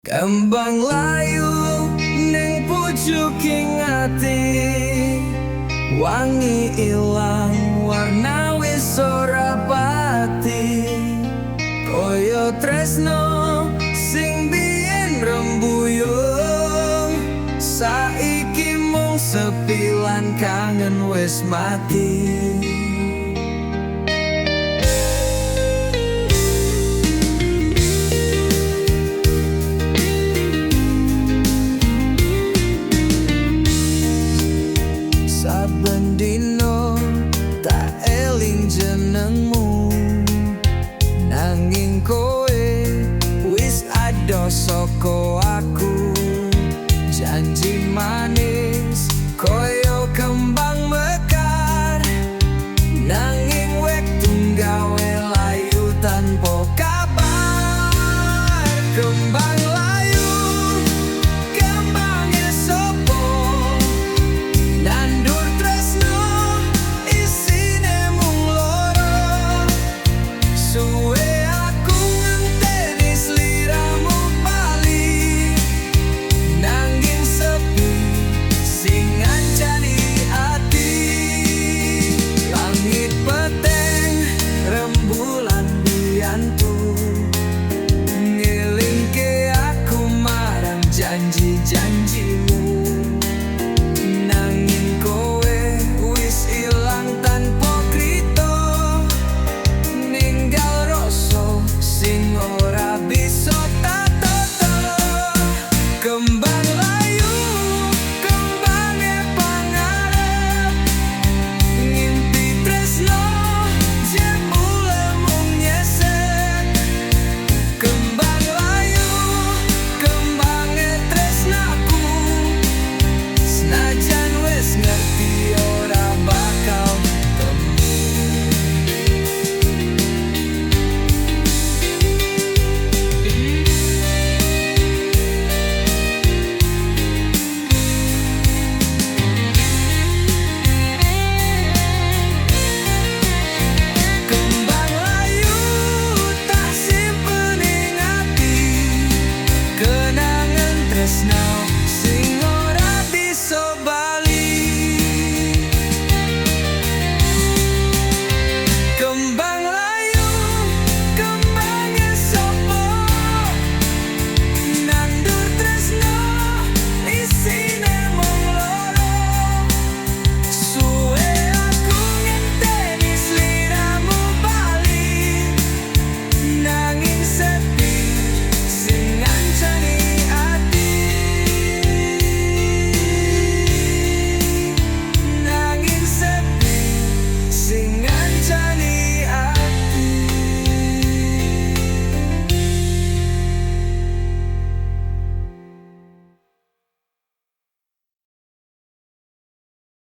Kembang layu ning pucuking ati, wangi ilang warna wis ora pati. Koyo tresno sing biyen rembuyung, saiki mung sepi lan kangen wis mati. Saben dino tak eling jenengmu, nanging kowe wis ado saka aku. Janji manis koyo kembang mekar, nanging wektu gawe layu tanpa kabar. Kembang layu, kembange sopo? Nandur tresno isine mung loro. Suwe aku ngenteni sliramu bali, nanging sepi sing ngancani ati. Langit peteng rembulan biyantu, ngelingke aku marang janji-janjimu. Nanging kowe wis ilang tanpa krito, ninggal rasa sing ora bisa tak toto. Kembang layu, kembange pangarep, ngimpi tresno jebule mung nyesek. Kembang layu, kembange tresnaku, senajan wis ngerti ora bakal temu. Kembang layu tak simpen ing ati, kenangan tresno